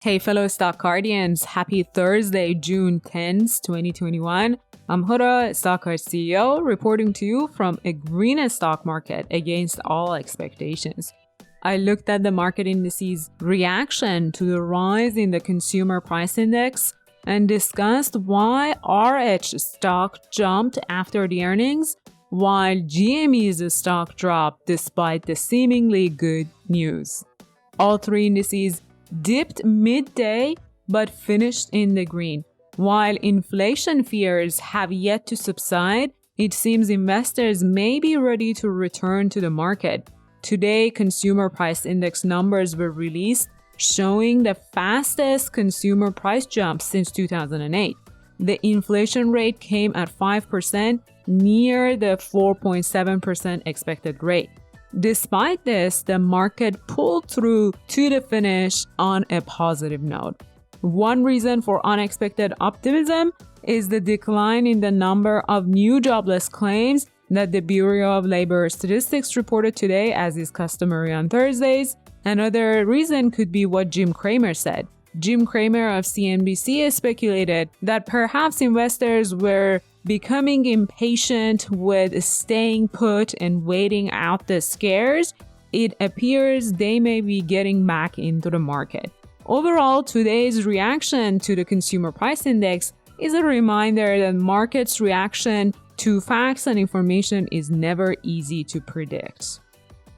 Hey, fellow stock guardians, happy Thursday, June 10th, 2021. I'm Hoda, Stock Card CEO, reporting to you from a green stock market against all expectations. I looked at the market indices' reaction to the rise in the consumer price index and discussed why RH stock jumped after the earnings, while GME's stock dropped despite the seemingly good news. All three indices dipped midday but finished in the green. While inflation fears have yet to subside, it seems investors may be ready to return to the market. Today, consumer price index numbers were released, showing the fastest consumer price jump since 2008. The inflation rate came at 5%, near the 4.7% expected rate. Despite this, the market pulled through to the finish on a positive note. One reason for unexpected optimism is the decline in the number of new jobless claims that the Bureau of Labor Statistics reported today, as is customary on Thursdays. Another reason could be what Jim Cramer said. Jim Cramer of CNBC speculated that perhaps investors were becoming impatient with staying put and waiting out the scares. It appears they may be getting back into the market. Overall, today's reaction to the consumer price index is a reminder that markets' reaction to facts and information is never easy to predict.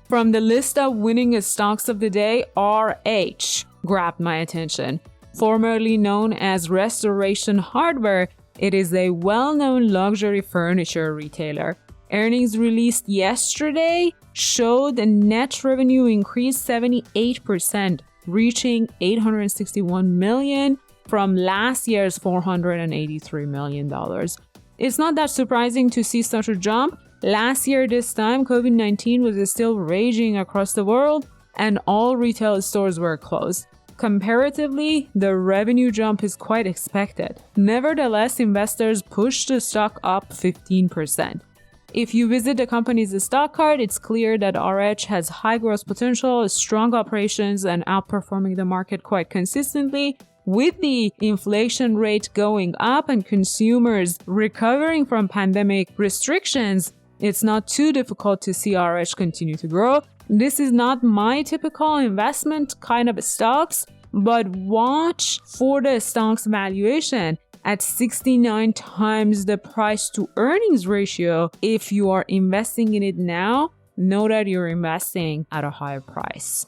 From the list of winning stocks of the day, RH grabbed my attention. Formerly known as Restoration Hardware, it is a well-known luxury furniture retailer. Earnings released yesterday showed the net revenue increased 78%, reaching $861 million from last year's $483 million. It's not that surprising to see such a jump. Last year this time, COVID-19 was still raging across the world and all retail stores were closed. Comparatively, the revenue jump is quite expected. Nevertheless, investors pushed the stock up 15%. If you visit the company's stock card, it's clear that RH has high growth potential, strong operations, and outperforming the market quite consistently. With the inflation rate going up and consumers recovering from pandemic restrictions, it's not too difficult to see RH continue to grow. This is not my typical investment kind of stocks, but watch for the stock's valuation at 69 times the price to earnings ratio. If you are investing in it now, know that you're investing at a higher price.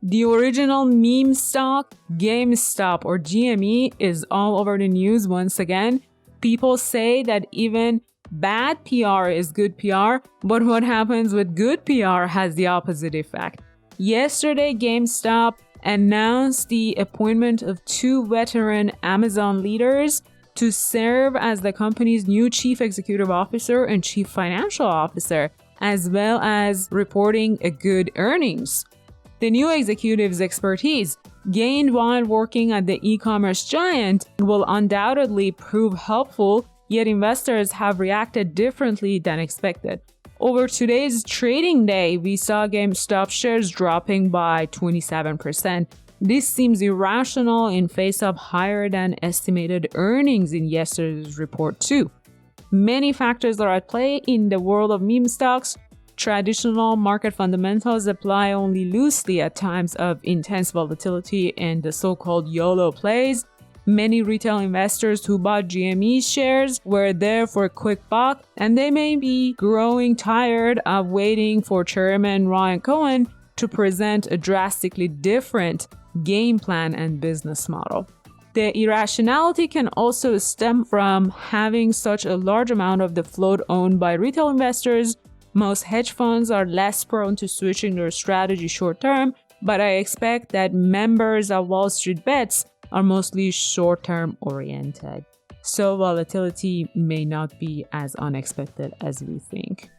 The original meme stock, GameStop or GME, is all over the news once again. People say that even bad PR is good PR, but what happens with good PR has the opposite effect. Yesterday, GameStop announced the appointment of two veteran Amazon leaders to serve as the company's new chief executive officer and chief financial officer, as well as reporting a good earnings. The new executive's expertise, gained while working at the e-commerce giant, will undoubtedly prove helpful, yet investors have reacted differently than expected. Over today's trading day, we saw GameStop shares dropping by 27%. This seems irrational in face of higher than estimated earnings in yesterday's report too. Many factors are at play in the world of meme stocks. Traditional market fundamentals apply only loosely at times of intense volatility and the so-called YOLO plays. Many retail investors who bought GME shares were there for a quick buck, and they may be growing tired of waiting for Chairman Ryan Cohen to present a drastically different game plan and business model. The irrationality can also stem from having such a large amount of the float owned by retail investors. Most hedge funds are less prone to switching their strategy short term, but I expect that members of Wall Street Bets are mostly short-term oriented. So volatility may not be as unexpected as we think.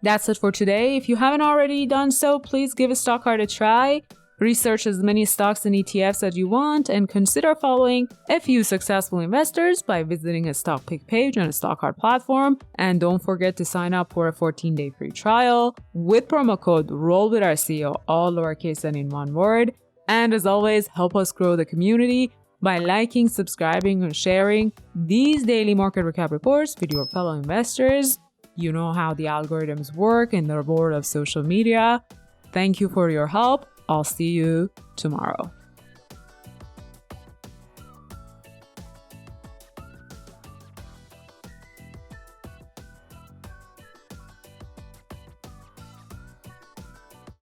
That's it for today. If you haven't already done so, please give a stock card a try. Research as many stocks and ETFs as you want, and consider following a few successful investors by visiting a stock pick page on a stock card platform. And don't forget to sign up for a 14-day free trial with promo code ROLLWITHRCEO, all lowercase and in one word. And as always, help us grow the community by liking, subscribing, and sharing these daily market recap reports with your fellow investors. You know how the algorithms work in the world of social media. Thank you for your help. I'll see you tomorrow.